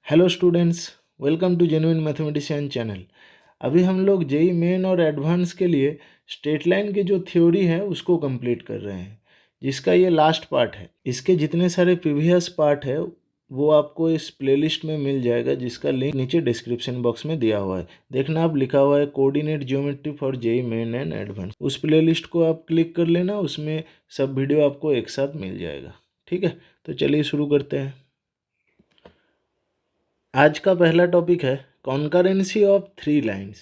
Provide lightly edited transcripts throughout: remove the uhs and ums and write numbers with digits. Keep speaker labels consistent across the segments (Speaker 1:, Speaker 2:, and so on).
Speaker 1: Hello students, welcome to genuine mathematician channel. अभी हम लोग जेई मेन और एडवांस के लिए स्ट्रेट लाइन की जो थ्योरी है उसको कंप्लीट कर रहे हैं, जिसका ये लास्ट पार्ट है। इसके जितने सारे प्रीवियस पार्ट है वो आपको इस प्लेलिस्ट में मिल जाएगा, जिसका लिंक नीचे डिस्क्रिप्शन बॉक्स में दिया हुआ है। देखना, आप लिखा हुआ है coordinate geometry for JEE Main and advance. उस प्लेलिस्ट को आप क्लिक कर लेना, उसमें सब वीडियो आपको एक साथ मिल जाएगा। ठीक है, तो चलिए शुरू करते हैं। आज का पहला टॉपिक है कॉन्करेंसी ऑफ थ्री लाइंस।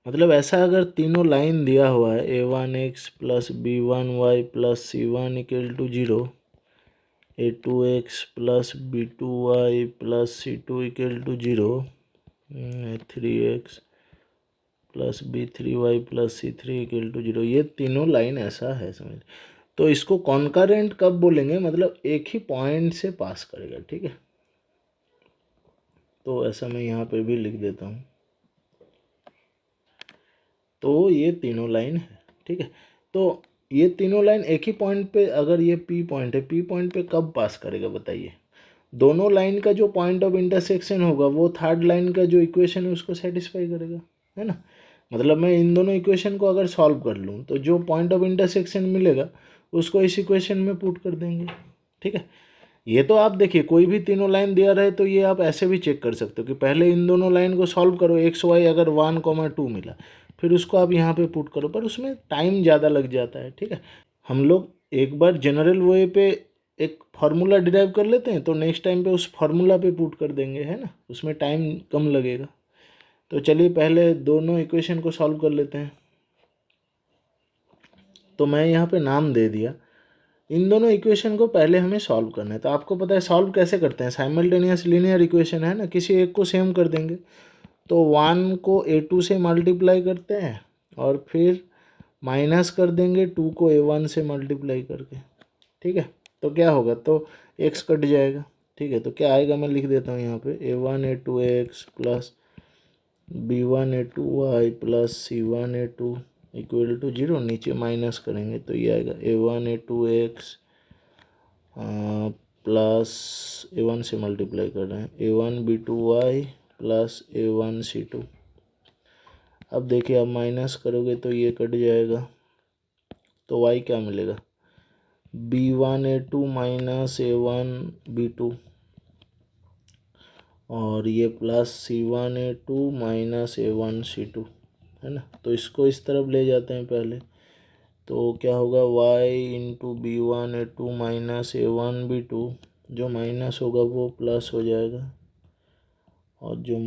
Speaker 1: मतलब ऐसा, अगर तीनों लाइन दिया हुआ है a1x plus b1y plus c1 equal to 0, a2x plus b2y plus c2 equal to 0, a3x plus b3y plus c3 equal to 0, ये तीनों लाइन ऐसा है समझ। तो इसको कॉन्करेंट कब बोलेंगे, मतलब एक ही पॉइंट से पास करेगा। ठीक है, तो ऐसा मैं यहाँ पे भी लिख देता हूँ। तो ये तीनों लाइन है। ठीक है, तो ये तीनों लाइन एक ही पॉइंट पे, अगर ये पी पॉइंट है, पी पॉइंट पे कब पास करेगा बताइए। दोनों लाइन का जो पॉइंट ऑफ इंटरसेक्शन होगा वो थर्ड लाइन का जो इक्वेशन है उसको सेटिस्फाई करेगा, है ना। मतलब मैं इन दोनों इक्वेशन को अगर सॉल्व कर लूँ तो जो पॉइंट ऑफ इंटरसेक्शन मिलेगा उसको इस इक्वेशन में पुट कर देंगे। ठीक है, ये तो आप देखिए, कोई भी तीनों लाइन दिया रहे तो ये आप ऐसे भी चेक कर सकते हो कि पहले इन दोनों लाइन को सॉल्व करो, एक्स वाई अगर 1,2 मिला, फिर उसको आप यहाँ पे पुट करो, पर उसमें टाइम ज़्यादा लग जाता है। ठीक है, हम लोग एक बार जनरल वे पे एक फार्मूला डिराइव कर लेते हैं, तो नेक्स्ट टाइम पे उस फार्मूला पे पुट कर देंगे, है ना, उसमें टाइम कम लगेगा। तो चलिए पहले दोनों इक्वेशन को सॉल्व कर लेते हैं। तो मैं यहाँ पे नाम दे दिया। इन दोनों इक्वेशन को पहले हमें सॉल्व करना है। तो आपको पता है सॉल्व कैसे करते हैं, साइमल्टेनियस लीनियर इक्वेशन है ना, किसी एक को सेम कर देंगे। तो 1 को a2 से मल्टीप्लाई करते हैं और फिर माइनस कर देंगे 2 को a1 से मल्टीप्लाई करके। ठीक है, तो क्या होगा, तो x कट जाएगा। ठीक है, तो क्या आएगा मैं लिख देता हूँ यहाँ पे, a1 a2x plus b1 a2y plus c1 a2 equal to 0। नीचे माइनस करेंगे तो ये आएगा a1 a2x प्लस a1 से मल्टीप्लाई कर रहे हैं a1 b2y plus a1 c2। अब देखिए, आप माइनस करोगे तो ये कट जाएगा, तो y क्या मिलेगा, b1 a2 minus a1 b2, और ये plus c1 a2 minus a1 c2, है ना। तो इसको इस तरफ ले जाते हैं पहले, तो क्या होगा y into b1 a2 minus a1 b2, जो माइनस होगा वो प्लस हो जाएगा और जो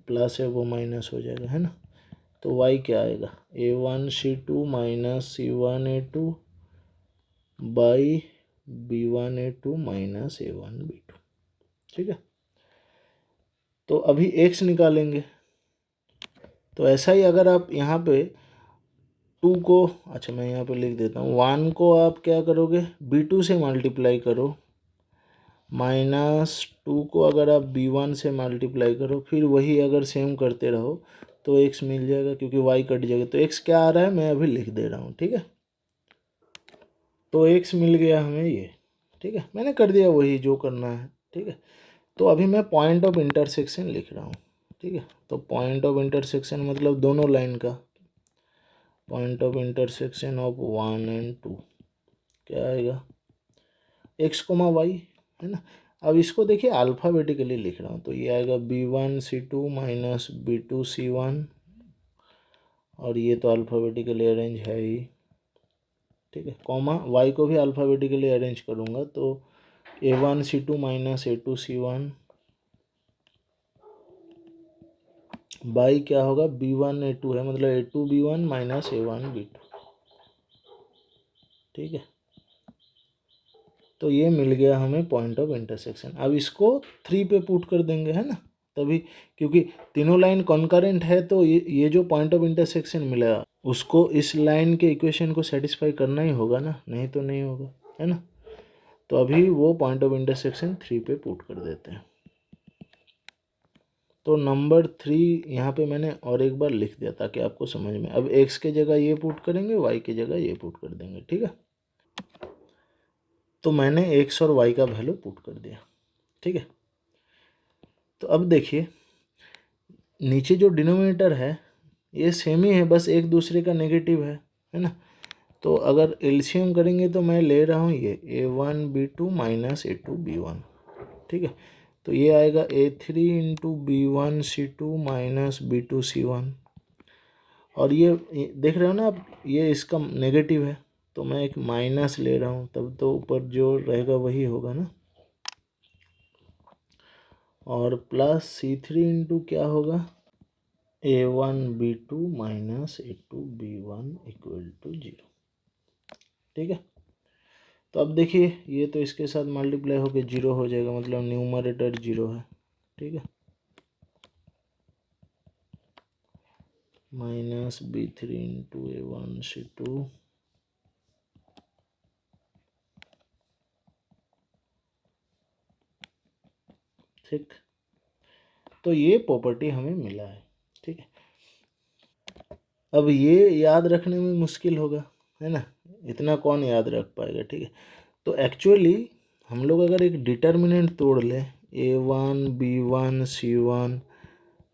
Speaker 1: प्लस है वो माइनस हो जाएगा, है ना। तो y क्या आएगा, a1 c2 minus c1 a2 by b1 a2 minus a1 b2। ठीक है, तो अभी x निकालेंगे। तो ऐसा ही अगर आप यहाँ पे 2 को, अच्छा मैं यहाँ पे लिख देता हूँ, 1 को आप क्या करोगे, b2 से मल्टीप्लाई करो, माइनस 2 को अगर आप b1 से मल्टीप्लाई करो, फिर वही अगर सेम करते रहो तो x मिल जाएगा, क्योंकि y कट जाएगा। तो x क्या आ रहा है मैं अभी लिख दे रहा हूँ। ठीक है, तो x मिल गया हमें ये। ठीक है, मैंने कर दिया वही जो करना है। ठीक है, तो अभी मैं पॉइंट ऑफ इंटरसेक्शन लिख रहा हूँ। ठीक है, तो पॉइंट ऑफ इंटरसेक्शन मतलब दोनों लाइन का point of intersection of 1 and 2 क्या आएगा, x, y, है ना। अब इसको देखिए अल्फ़ाबेटिकली लिख रहा हूँ, तो ये आएगा b1 c2 minus b2 c1, और ये तो अल्फ़ाबेटिकली अरेंज है ही। ठीक है, कॉमा y को भी अल्फ़ाबेटिकली अरेंज करूँगा, तो a1 c2 minus a2 c1 by क्या होगा, b1 a2 है, मतलब a2 b1 minus a1 b2। ठीक है, तो ये मिल गया हमें पॉइंट ऑफ इंटरसेक्शन। अब इसको 3 पे पुट कर देंगे, है ना, तभी, क्योंकि तीनों लाइन कॉन्करेंट है, तो ये जो पॉइंट ऑफ इंटरसेक्शन मिला उसको इस लाइन के इक्वेशन को सेटिस्फाई करना ही होगा ना, नहीं तो नहीं होगा, है ना। तो अभी वो पॉइंट ऑफ इंटरसेक्शन 3 पे पुट कर देते हैं। तो नंबर 3 यहाँ पे मैंने और एक बार लिख दिया ताकि आपको समझ में। अब x के जगह ये पुट करेंगे, y की जगह ये पुट कर देंगे। ठीक है, तो मैंने x और y का वैल्यू पुट कर दिया। ठीक है, तो अब देखिए नीचे जो डिनोमिनेटर है ये सेम ही है, बस एक दूसरे का नेगेटिव है ना। तो अगर एलसीएम करेंगे तो मैं ले रहा हूँ ये a1b2 माइनस a2b1, ठीक है। तो ये आएगा a3 into b1c2 minus b2c1, और ये देख रहे हो ना आप, ये इसका नेगेटिव है तो मैं एक माइनस ले रहा हूँ, तब तो ऊपर जो रहेगा वही होगा ना। और प्लस c3 इंटू क्या होगा a1b2 minus a2b1 equal to 0, ठीक है। तो अब देखिए ये तो इसके साथ मल्टीप्लाई होकर 0 हो जाएगा, मतलब न्यूमरेटर 0 है, ठीक है। माइनस b3 इंटू a1c2 ठीक। तो ये प्रॉपर्टी हमें मिला है, ठीक है। अब ये याद रखने में मुश्किल होगा, है ना, इतना कौन याद रख पाएगा, ठीक है। तो एक्चुअली हम लोग अगर एक डिटर्मिनेंट तोड़ लें a1b1c1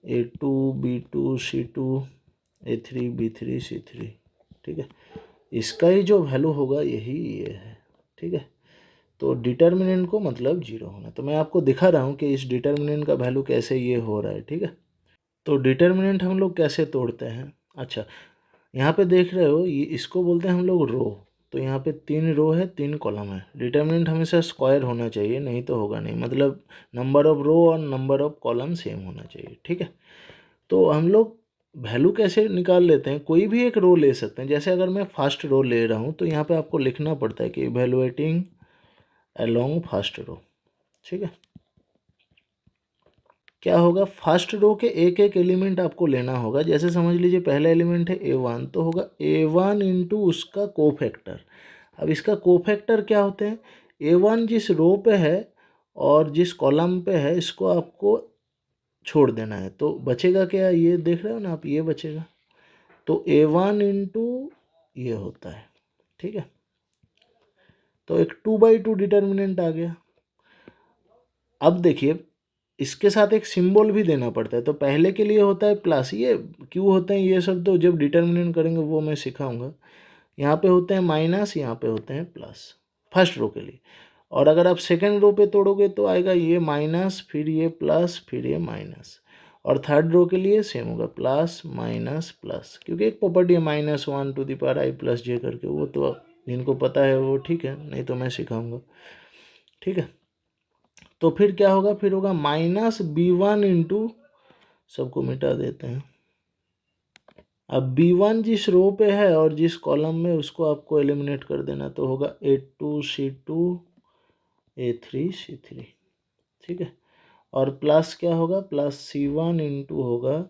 Speaker 1: a2b2c2 a3b3c3, ठीक है, इसका ही जो वैल्यू होगा यही ये है, ठीक है। तो डिटर्मिनेंट को मतलब 0 होना, तो मैं आपको दिखा रहा हूँ कि इस डिटर्मिनेंट का वैल्यू कैसे ये हो रहा है, ठीक है। तो डिटर्मिनेंट हम लोग कैसे तोड़ते हैं, अच्छा यहाँ पे देख रहे हो ये इसको बोलते हैं हम लोग रो। तो यहाँ पे 3 रो है 3 कॉलम है, डिटर्मिनेंट हमेशा स्क्वायर होना चाहिए, नहीं तो होगा नहीं, मतलब नंबर ऑफ रो और नंबर ऑफ कॉलम सेम होना चाहिए, ठीक है। तो हम लोग वैल्यू कैसे निकाल लेते हैं, कोई भी एक रो ले सकते हैं। जैसे अगर मैं फर्स्ट रो ले रहा हूँ तो यहाँ पे आपको लिखना पड़ता है कि इवेलुएटिंग अलोंग फर्स्ट रो, ठीक है। क्या होगा, फर्स्ट रो के एक एक एलिमेंट आपको लेना होगा। जैसे समझ लीजिए पहला एलिमेंट है a1, तो होगा a1 इंटू उसका कोफैक्टर। अब इसका कोफैक्टर क्या होते हैं, a1 जिस रो पे है और जिस कॉलम पे है इसको आपको छोड़ देना है, तो बचेगा क्या, ये देख रहे हो ना आप, ये बचेगा। तो a1 इंटू ये होता है, ठीक है। तो एक 2/2 डिटर्मिनेंट आ गया। अब देखिए इसके साथ एक सिंबल भी देना पड़ता है, तो पहले के लिए होता है प्लस, ये क्यों होते हैं ये सब तो जब डिटर्मिनेंट करेंगे वो मैं सिखाऊंगा। यहाँ पे होते हैं माइनस, यहाँ पे होते हैं प्लस फर्स्ट रो के लिए। और अगर आप सेकंड रो पे तोड़ोगे तो आएगा ये माइनस, फिर ये प्लस, फिर ये माइनस। और थर्ड रो के लिए सेम होगा प्लस माइनस प्लस, क्योंकि एक प्रॉपर्टी है -1 to the power i plus j करके, वो तो जिनको पता है वो ठीक है, नहीं तो मैं सिखाऊंगा, ठीक है। तो फिर क्या होगा, फिर होगा -b1 इंटू, सबको मिटा देते हैं। अब b1 जिस रो पे है और जिस कॉलम में उसको आपको एलिमिनेट कर देना, तो होगा a2c2 a3c3, ठीक है। और प्लस क्या होगा, प्लस c1 इंटू होगा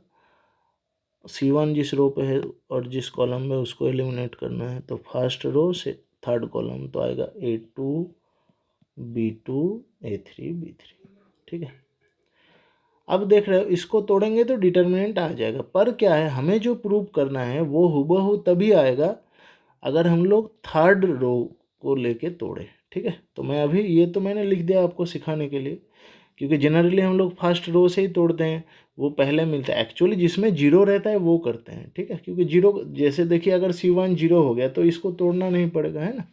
Speaker 1: c1 जिस रो पे है और जिस कॉलम में उसको एलिमिनेट करना है, तो फर्स्ट रो से थर्ड कॉलम, तो आएगा a2 b2 a3 b3, ठीक है। अब देख रहे हो इसको तोड़ेंगे तो डिटर्मिनेंट आ जाएगा, पर क्या है हमें जो प्रूव करना है वो हुबहू तभी आएगा अगर हम लोग थर्ड रो को लेके तोड़े, ठीक है। तो मैं अभी ये तो मैंने लिख दिया आपको सिखाने के लिए, क्योंकि जनरली हम लोग फर्स्ट रो से ही तोड़ते हैं, वो पहले मिलता है। एक्चुअली जिसमें जीरो रहता है वो करते हैं, ठीक है, क्योंकि जीरो जैसे देखिए अगर c1 0 हो गया तो इसको तोड़ना नहीं पड़ेगा, है ना।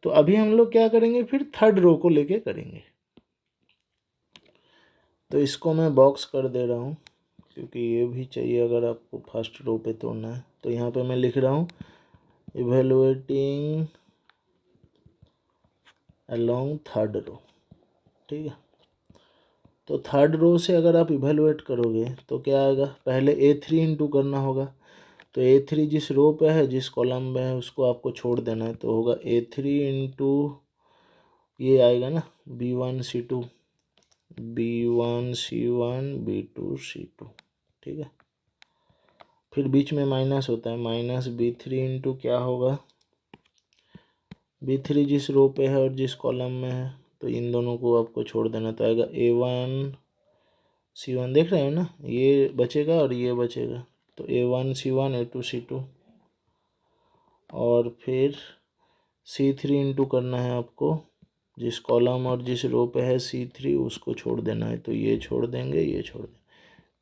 Speaker 1: तो अभी हम लोग क्या करेंगे, फिर थर्ड रो को लेके करेंगे। तो इसको मैं बॉक्स कर दे रहा हूँ क्योंकि ये भी चाहिए अगर आपको फर्स्ट रो पे तोड़ना है। तो यहाँ पे मैं लिख रहा हूँ इवेलुएटिंग अलोंग थर्ड रो, ठीक है। तो थर्ड रो से अगर आप इवेलुएट करोगे तो क्या आएगा, पहले a3 इंटू करना होगा। तो a3 जिस रो पे है जिस कॉलम में है उसको आपको छोड़ देना है, तो होगा a3 इंटू ये आएगा ना b1c2 b1c1 b2c2, ठीक है। फिर बीच में माइनस होता है, -b3 इंटू क्या होगा, b3 जिस रो पे है और जिस कॉलम में है, तो इन दोनों को आपको छोड़ देना, तो आएगा a1c1, देख रहे हो ना, ये बचेगा और ये बचेगा, तो a1c1 a2c2। और फिर c3 इंटू करना है आपको जिस कॉलम और जिस रो पे है C3 उसको छोड़ देना है, तो ये छोड़ देंगे, ये छोड़ देंगे,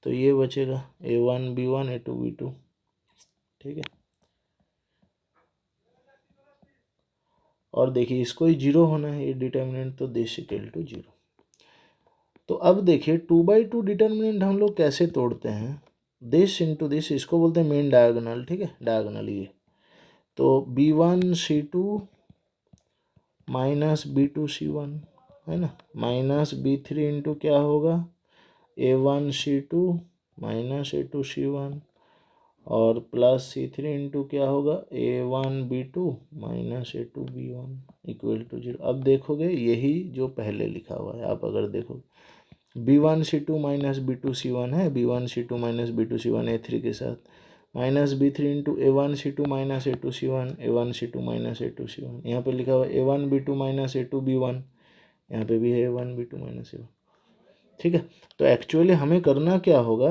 Speaker 1: तो ये बचेगा A1 B1 A2 B2, ठीक है। और देखिए इसको ही जीरो होना है, ये डिटर्मिनेंट, तो दिस इक्वल टू जीरो। तो अब देखिए 2/2 डिटर्मिनेंट हम लोग कैसे तोड़ते हैं, दिस इंटू दिस, इसको बोलते हैं मेन डायगोनल, ठीक है, डायगोनल ये। तो B1 C2 minus B2 C1 है ना, माइनस B3 इंटू क्या होगा A1 C2 minus A2 C1, और प्लस C3 इंटू क्या होगा A1 B2 minus A2 B1 equal to zero. अब देखोगे यही जो पहले लिखा हुआ है, आप अगर देखोगे B1 C2 minus B2 C1 है, B1 C2 minus B2 C1 A3 के साथ, minus B3 into A1 C2 minus A2 C1 A1 C2 minus A2 C1, यहाँ पे लिखा हुआ A1 B2 minus A2 B1, यहाँ पे भी है A1 B2 माइनस A1, ठीक है। तो एक्चुअली हमें करना क्या होगा,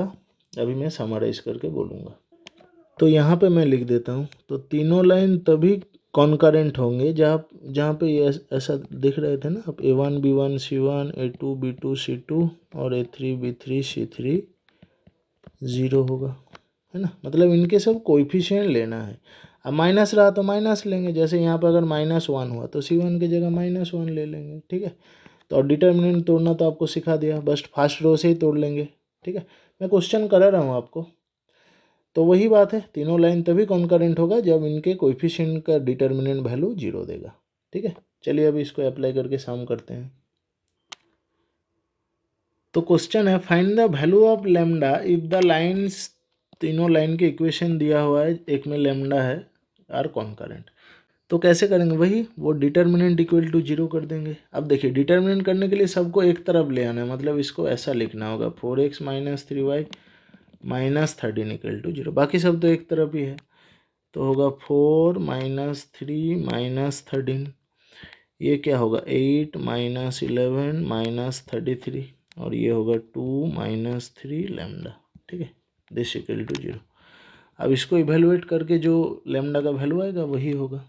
Speaker 1: अभी मैं समराइज करके बोलूँगा। तो यहाँ पे मैं लिख देता हूँ, तो तीनों लाइन तभी कॉन्करेंट होंगे जहाँ जहाँ पे ये ऐसा दिख रहे थे ना, अब A1 B1 C1 A2 B2 C2 और A3 B3 C3 ज़ीरो होगा, है ना, मतलब इनके सब कोएफिशिएंट लेना है। अब माइनस रहा तो माइनस लेंगे, जैसे यहाँ पर अगर -1 हुआ तो C1 की जगह -1 ले लेंगे, ठीक है। तो और डिटर्मिनेंट तोड़ना तो आपको सिखा दिया, बस फर्स्ट रो से ही तोड़ लेंगे, ठीक है। मैं क्वेश्चन करा रहा हूँ आपको, तो वही बात है, तीनों लाइन तभी कॉन्करेंट होगा जब इनके कोएफिशिएंट का डिटर्मिनेंट वैल्यू जीरो देगा, ठीक है। चलिए अभी इसको अप्लाई करके सम करते हैं। तो क्वेश्चन है find the value of lambda if the lines, तीनों लाइन के इक्वेशन दिया हुआ है, एक में लेमडा है, आर कॉन्करेंट। तो कैसे करेंगे, वही वो डिटर्मिनेंट इक्वल टू जीरो कर देंगे। अब देखिए डिटर्मिनेंट करने के लिए सबको एक तरफ ले आना है, मतलब इसको ऐसा लिखना होगा 4x minus 3y minus 13 equal to zero, बाकी सब तो एक तरफ ही है, तो होगा 4 माइनस 3 माइनस 13, ये क्या होगा 8 माइनस 11 माइनस 33, और ये होगा 2 माइनस 3 लैम्डा, ठीक है, दिस इक्वल टू जीरो। अब इसको इवेलुएट करके जो लैम्डा का वैल्यू आएगा वही होगा।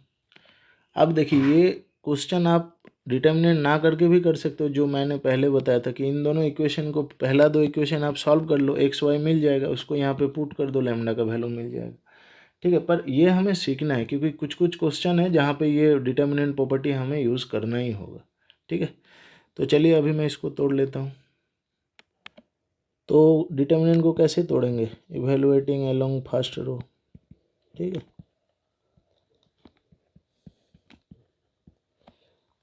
Speaker 1: अब देखिए ये क्वेश्चन आप डिटर्मिनेंट ना करके भी कर सकते हो, जो मैंने पहले बताया था कि इन दोनों इक्वेशन को, पहला दो इक्वेशन आप सॉल्व कर लो, XY मिल जाएगा, उसको यहाँ पे पुट कर दो, लैम्डा का वैल्यू मिल जाएगा, ठीक है। पर ये हमें सीखना है क्योंकि कुछ कुछ क्वेश्चन है जहाँ पे ये डिटर्मिनेंट प्रॉपर्टी हमें यूज़ करना ही होगा, ठीक है। तो चलिए अभी मैं इसको तोड़ लेता हूँ। तो डिटर्मिनेंट को कैसे तोड़ेंगे, इवेलुएटिंग अलोंग फर्स्ट रो, ठीक है।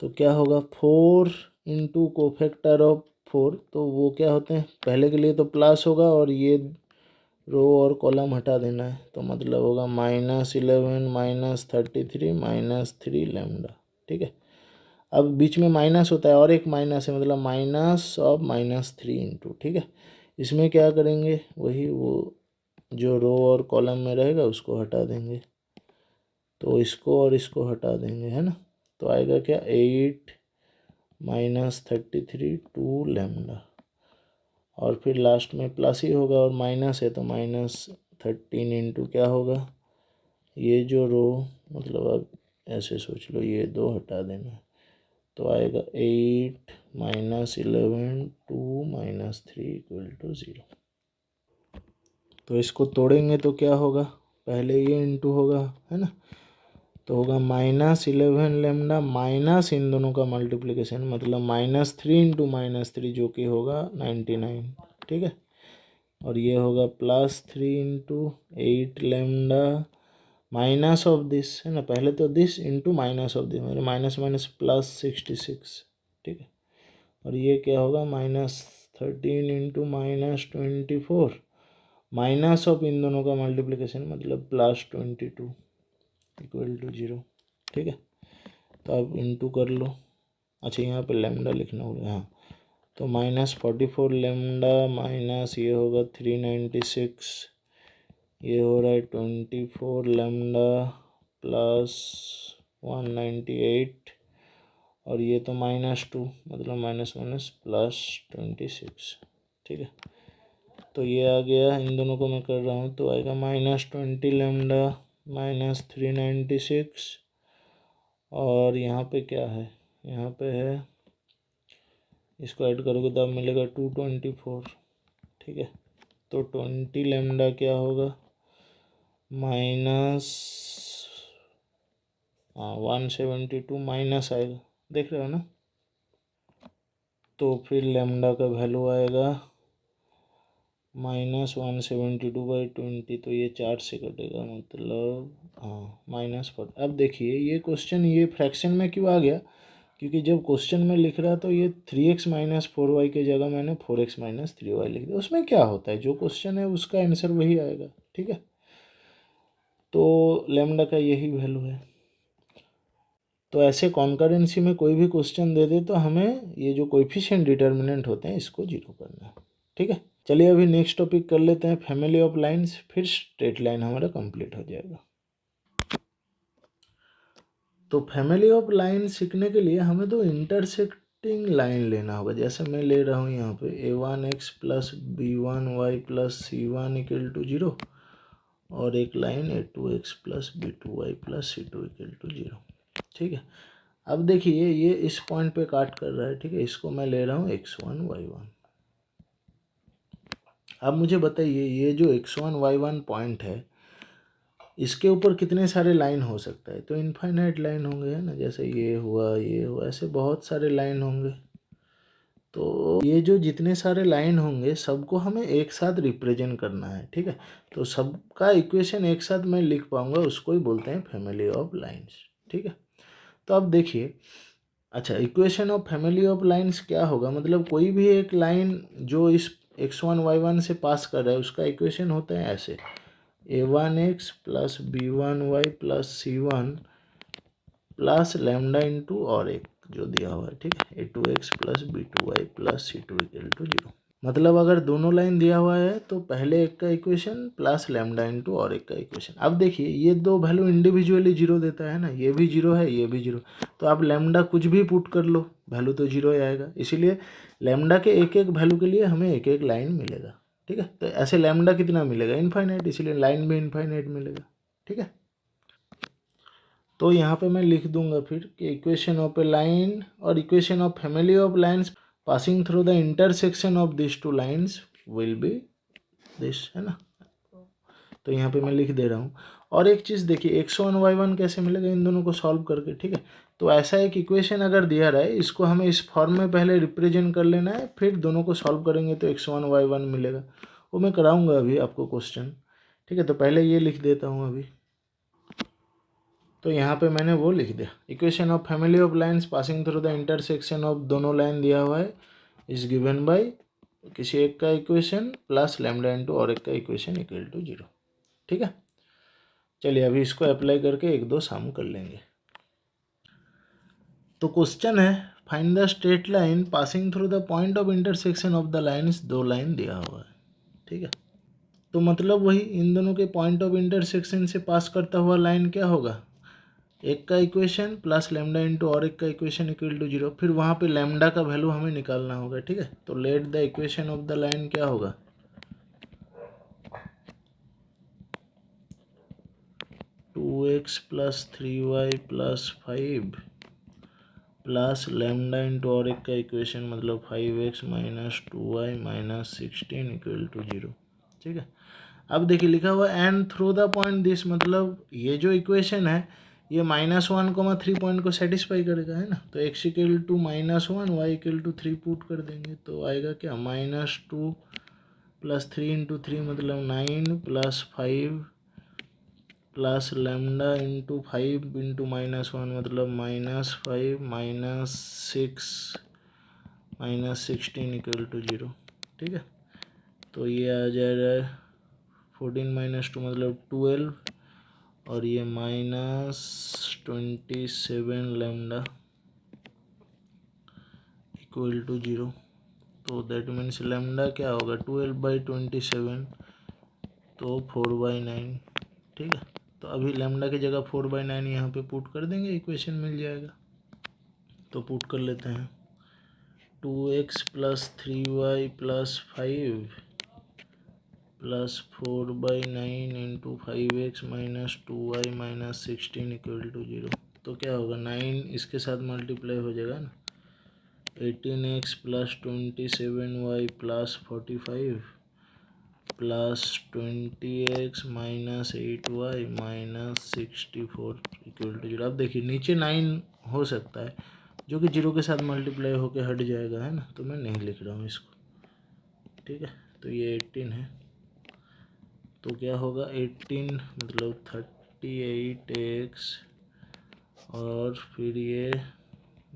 Speaker 1: तो क्या होगा 4 इंटू कोफैक्टर ऑफ 4, तो वो क्या होते हैं, पहले के लिए तो प्लस होगा और ये रो और कॉलम हटा देना है, तो मतलब होगा -11 माइनस 33 माइनस 3 लैम्डा, ठीक है। अब बीच में माइनस होता है और एक माइनस है, मतलब माइनस ऑफ -3 इंटू, ठीक है। इसमें क्या करेंगे, वही वो जो रो और कॉलम में रहेगा उसको हटा देंगे, तो इसको और इसको हटा देंगे, है ना। तो आएगा क्या 8 माइनस 33 2 लैम्डा, और फिर लास्ट में प्लस ही होगा और माइनस है तो -13 इंटू क्या होगा, ये जो रो, मतलब अब ऐसे सोच लो, ये दो हटा देना, तो आएगा 8 माइनस 11 2 माइनस 3 इक्वल टू 0। तो इसको तोड़ेंगे तो क्या होगा, पहले ये इंटू होगा, है ना, तो होगा -11 लैम्डा माइनस इन दोनों का मल्टीप्लिकेशन, मतलब -3 इंटू -3 जो कि होगा 99, ठीक है। और ये होगा +3 into 8 lambda minus of this, है ना, पहले तो this into minus of this, मतलब माइनस माइनस +66, ठीक है। और ये क्या होगा -13 इंटू -24 माइनस ऑफ इन दोनों का मल्टीप्लिकेशन, मतलब +22 इक्वल टू 0, ठीक है। तो अब इंटू कर लो, अच्छा यहाँ पे लैम्डा लिखना होगा, हाँ, तो -44 लैम्डा माइनस ये होगा 396, ये हो रहा है 24 लैम्डा प्लस 198, और ये तो -2, मतलब माइनस माइनस +26, ठीक है। तो ये आ गया, इन दोनों को मैं कर रहा हूँ, तो आएगा -20 लैम्डा माइनस 396, और यहाँ पे क्या है यहाँ पे है, इसको ऐड करोगे तो अब मिलेगा 224, ठीक है। तो 20 लेमडा क्या होगा, माइनस 172 माइनस आएगा, देख रहे हो ना। तो फिर लेमडा का वैल्यू आएगा -172/20, तो ये 4 से कटेगा, मतलब -4। अब देखिए ये क्वेश्चन ये फ्रैक्शन में क्यों आ गया, क्योंकि जब क्वेश्चन में लिख रहा तो ये 3x माइनस 4y की जगह मैंने 4x माइनस 3y लिख दिया। उसमें क्या होता है, जो क्वेश्चन है उसका आंसर वही आएगा, ठीक है। तो लेमडा का यही वैल्यू है। तो ऐसे कॉन्करेंसी में कोई भी क्वेश्चन दे दे तो हमें ये जो कोएफिशिएंट डिटर्मिनेंट होते हैं इसको जीरो करना है, ठीक है। चलिए अभी नेक्स्ट टॉपिक कर लेते हैं, फैमिली ऑफ लाइंस, फिर स्ट्रेट लाइन हमारा कंप्लीट हो जाएगा। तो फैमिली ऑफ लाइन सीखने के लिए हमें तो इंटरसेक्टिंग लाइन लेना होगा। जैसे मैं ले रहा हूँ यहाँ पे a1x plus b1y plus c1 equal to 0, और एक line a2x plus b2y plus c2 equal to 0, ठीक है। अब देखिए ये इस पॉइंट पे काट कर रहा है, ठीक है। इसको मैं ले रहा हूँ x1 y1। अब मुझे बताइए ये जो x1 y1 पॉइंट है इसके ऊपर कितने सारे लाइन हो सकता है, तो इनफाइनाइट लाइन होंगे, है ना। जैसे ये हुआ, ऐसे बहुत सारे लाइन होंगे। तो ये जो जितने सारे लाइन होंगे सबको हमें एक साथ रिप्रेजेंट करना है, ठीक है। तो सबका इक्वेशन एक साथ मैं लिख पाऊंगा, उसको ही बोलते हैं फैमिली ऑफ लाइंस, ठीक है। तो अब देखिए, अच्छा, equation of family of lines क्या होगा, मतलब कोई भी एक लाइन जो इस x1 y1 से पास कर रहा है उसका इक्वेशन होता है ऐसे, a1x plus b1y plus c1 plus lambda into और एक जो दिया हुआ है, ठीक है, a2x plus b2y plus c2 equal to 0। मतलब अगर दोनों लाइन दिया हुआ है तो पहले एक का इक्वेशन प्लस लेमडा इंटू और एक का इक्वेशन। अब देखिए ये दो वैल्यू इंडिविजुअली जीरो देता है ना, ये भी जीरो है ये भी जीरो, तो आप लेमडा कुछ भी पुट कर लो वैल्यू तो जीरो ही आएगा। इसीलिए लेमडा के एक एक वैल्यू के लिए हमें एक एक लाइन मिलेगा, ठीक है। तो ऐसे लेमडा कितना मिलेगा, इनफाइनाइट, इसीलिए लाइन भी इनफाइनाइट मिलेगा, ठीक है। तो यहाँ पे मैं लिख दूंगा फिर कि इक्वेशन ऑफ ए लाइन और equation of family of lines passing through the intersection of this two lines will be this, है ना। तो यहाँ पे मैं लिख दे रहा हूँ। और एक चीज़ देखिए x1 y1 कैसे मिलेगा, इन दोनों को सॉल्व करके, ठीक है। तो ऐसा एक इक्वेशन अगर दिया रहा है इसको हमें इस फॉर्म में पहले रिप्रेजेंट कर लेना है, फिर दोनों को सॉल्व करेंगे तो x1 y1 मिलेगा। वो मैं कराऊंगा अभी आपको क्वेश्चन, ठीक है। तो पहले ये लिख देता हूँ अभी। तो यहाँ पे मैंने वो लिख दिया, equation of family of lines passing through the intersection of दोनों लाइन दिया हुआ है इज गिवन बाय किसी एक का इक्वेशन प्लस लैम्डा इंटू और एक का इक्वेशन इक्वल टू 0, ठीक है। चलिए अभी इसको अप्लाई करके एक दो सम कर लेंगे। तो क्वेश्चन है find the straight line passing through the point of intersection of the lines, दो लाइन दिया हुआ है, ठीक है। तो मतलब वही इन दोनों के पॉइंट ऑफ इंटरसेक्शन से पास करता हुआ लाइन क्या होगा, एक का इक्वेशन प्लस लेमडा इंटू और एक का इक्वेशन इक्वल टू 0, फिर वहाँ पे लेमडा का वैल्यू हमें निकालना होगा, ठीक है। तो let the equation of the line क्या होगा, 2x plus 3y plus 5 plus lambda into और एक का इक्वेशन मतलब 5x minus 2y minus 16 equal to 0, ठीक है। अब देखिए लिखा हुआ and through the point this, मतलब ये जो इक्वेशन है ये -1, 3 पॉइंट को सेटिस्फाई करेगा, है ना। तो x equal to -1 y equal to 3 put कर देंगे तो आएगा क्या, -2 प्लस 3 इंटू 3 मतलब 9 plus 5 plus lambda into 5 into -1 मतलब -5 -6 -16 इक्वल टू 0, ठीक है। तो ये आ जाएगा 14 - 2 मतलब 12 और ये -27 लेमडा इक्वल टू 0। तो दैट मीन्स लेमडा क्या होगा 12/27, तो 4/9, ठीक है। तो अभी लेमडा की जगह 4/9 यहाँ पे पुट कर देंगे, इक्वेशन मिल जाएगा। तो पुट कर लेते हैं 2x plus 3y plus 5 plus 4/9 into 5x minus 2y minus 16 equal to 0, तो क्या होगा 9 इसके साथ मल्टीप्लाई हो जाएगा ना, 18x plus 27y plus 45 plus 20x minus 8y minus 64 equal to 0। अब देखिए नीचे 9 हो सकता है जो कि 0 के साथ मल्टीप्लाई होकर हट जाएगा, है ना, तो मैं नहीं लिख रहा हूँ इसको, ठीक है। तो ये 18 है, तो क्या होगा 18 मतलब 38x और फिर ये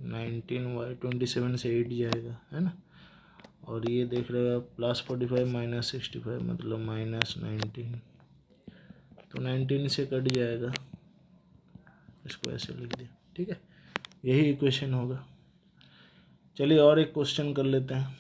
Speaker 1: 19y 27 से 8 जाएगा, है ना, और ये देख रहे हो आप प्लस 45 माइनस 65 मतलब माइनस 19, तो 19 से कट जाएगा, इसको ऐसे लिख दिया, ठीक है। यही इक्वेशन होगा। चलिए और एक क्वेश्चन कर लेते हैं।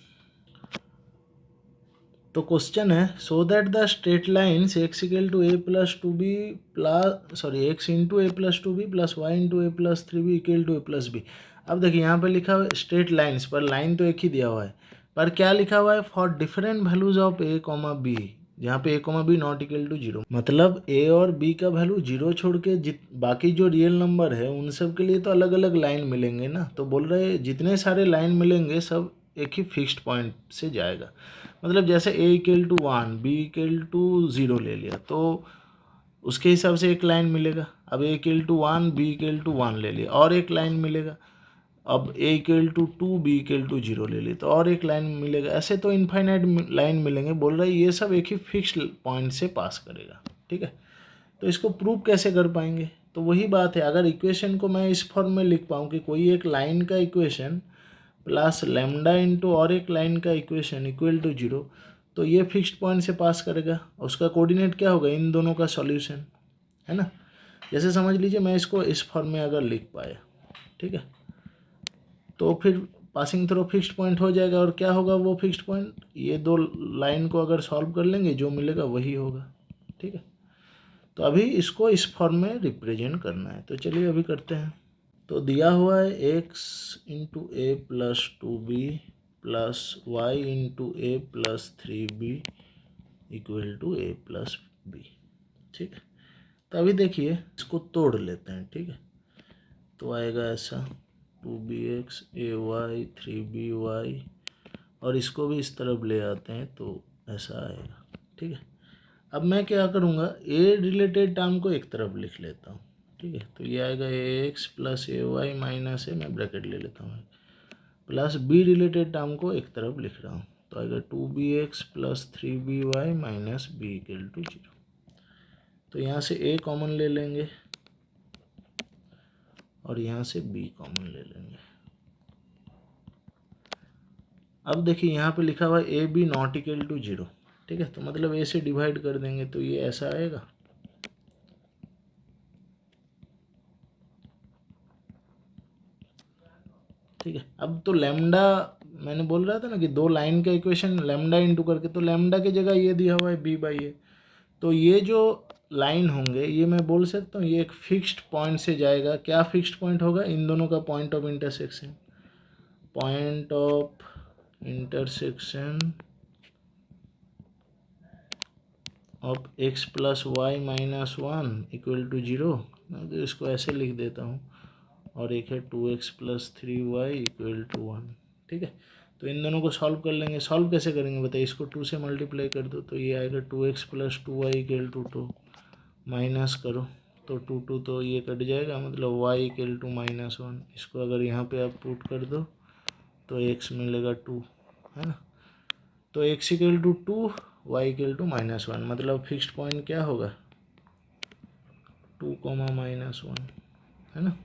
Speaker 1: तो क्वेश्चन है so that the straight lines x equal to a plus two b plus x into a plus two b plus y into a plus three b equal to a plus b. अब देखिए यहाँ पे लिखा हुआ है straight lines, पर line तो एक ही दिया हुआ है, पर क्या लिखा हुआ है for different values of A comma B, जहाँ पे A comma B not equal to 0, मतलब ए और बी का वैल्यू 0 छोड़ के बाकी जो रियल नंबर है उन सब के लिए तो अलग अलग लाइन मिलेंगे ना। तो बोल रहे जितने सारे लाइन मिलेंगे सब एक ही फिक्स्ड पॉइंट से जाएगा। मतलब जैसे A equal to 1 B equal to 0 ले लिया तो उसके हिसाब से एक लाइन मिलेगा। अब A equal to 1 B equal to 1 ले लिया और एक लाइन मिलेगा। अब A equal to 2 B equal to 0 ले लिया तो और एक लाइन मिलेगा। ऐसे तो इनफाइनाइट लाइन मिलेंगे। बोल रहा है ये सब एक ही फिक्स्ड पॉइंट से पास करेगा, ठीक है। तो इसको प्रूव कैसे कर पाएंगे? तो वही बात है, अगर इक्वेशन को मैं इस फॉर्म में लिख पाऊँ कि कोई एक लाइन का इक्वेशन प्लस लैम्डा इंटू और एक लाइन का इक्वेशन इक्वल टू 0, तो ये फिक्स्ड पॉइंट से पास करेगा। उसका कोऑर्डिनेट क्या होगा? इन दोनों का सॉल्यूशन, है ना। जैसे समझ लीजिए मैं इसको इस फॉर्म में अगर लिख पाया, ठीक है, तो फिर पासिंग थ्रू फिक्स्ड पॉइंट हो जाएगा। और क्या होगा वो फिक्स्ड पॉइंट? ये दो लाइन को अगर सॉल्व कर लेंगे जो मिलेगा वही होगा, ठीक है। तो अभी इसको इस फॉर्म में रिप्रेजेंट करना है, तो चलिए अभी करते हैं। तो दिया हुआ है x into a plus two b plus y into a plus three b equal to a plus b, ठीक है। तो अभी देखिए इसको तोड़ लेते हैं, ठीक है। तो आएगा ऐसा 2bx ए वाई 3by, और इसको भी इस तरफ ले आते हैं तो ऐसा आएगा, ठीक है। अब मैं क्या करूँगा, ए रिलेटेड टर्म को एक तरफ लिख लेता हूँ, ठीक है। तो ये आएगा ए एक्स प्लस ए वाई माइनस ए, मैं ब्रैकेट ले लेता हूँ, प्लस बी रिलेटेड टर्म को एक तरफ लिख रहा हूँ, तो आएगा 2bx plus 3by minus b equal to 0। तो यहाँ से ए कॉमन ले लेंगे और यहाँ से बी कॉमन ले लेंगे। अब देखिए यहाँ पे लिखा हुआ है a b not equal to 0, ठीक है। तो मतलब ए से डिवाइड कर देंगे तो ये ऐसा आएगा, ठीक है। अब तो लैम्डा मैंने बोल रहा था ना कि दो लाइन का इक्वेशन लैम्डा इंटू करके, तो लैम्डा की जगह ये दिया हुआ है बी बाई ए। तो ये जो लाइन होंगे ये मैं बोल सकता हूँ ये एक फिक्स्ड पॉइंट से जाएगा। क्या फिक्स्ड पॉइंट होगा? इन दोनों का point of intersection, point of intersection of x plus y minus 1 equal to 0। तो इसको ऐसे लिख देता हूँ, और एक है 2x plus 3y equal to 1, ठीक है। तो इन दोनों को सॉल्व कर लेंगे। सॉल्व कैसे करेंगे बताइए? इसको 2 से मल्टीप्लाई कर दो तो ये आएगा 2x plus 2y equal to 2, minus करो तो 2 तो ये कट जाएगा, मतलब y इक्वल टू माइनस 1। इसको अगर यहाँ पे आप पुट कर दो तो x मिलेगा 2, है ना। तो x equal to 2 y equal to minus 1, मतलब फिक्स्ड पॉइंट क्या होगा? 2 माइनस 1, है ना।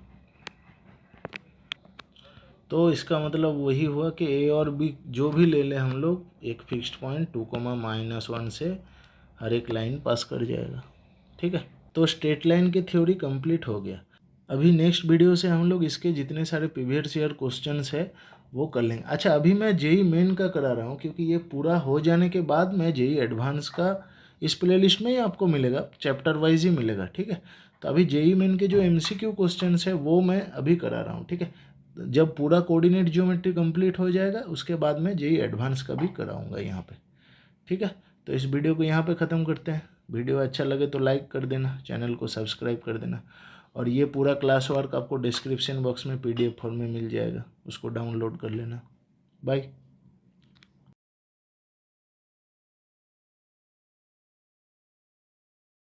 Speaker 1: तो इसका मतलब वही हुआ कि ए और बी जो भी ले लें हम लोग, एक फिक्स्ड पॉइंट 2 माइनस 1 से हर एक लाइन पास कर जाएगा, ठीक है। तो स्ट्रेट लाइन की थ्योरी कंप्लीट हो गया। अभी नेक्स्ट वीडियो से हम लोग इसके जितने सारे प्रीवियस ईयर क्वेश्चंस है वो कर लेंगे। अच्छा, अभी मैं जेई मेन का करा रहा हूँ क्योंकि ये पूरा हो जाने के बाद मैं जेई एडवांस का इस प्लेलिस्ट में ही आपको मिलेगा, चैप्टर वाइज ही मिलेगा, ठीक है। तो अभी जेई मेन के जो एमसीक्यू क्वेश्चंस है वो मैं अभी करा रहा हूँ, ठीक है। जब पूरा कोऑर्डिनेट ज्योमेट्री कंप्लीट हो जाएगा उसके बाद मैं जेई एडवांस का भी कराऊंगा यहाँ पे, ठीक है। तो इस वीडियो को यहाँ पे ख़त्म करते हैं। वीडियो अच्छा लगे तो लाइक कर देना, चैनल को सब्सक्राइब कर देना, और ये पूरा क्लास वर्क आपको डिस्क्रिप्शन बॉक्स में PDF फॉर्म में मिल जाएगा, उसको डाउनलोड कर लेना। बाय।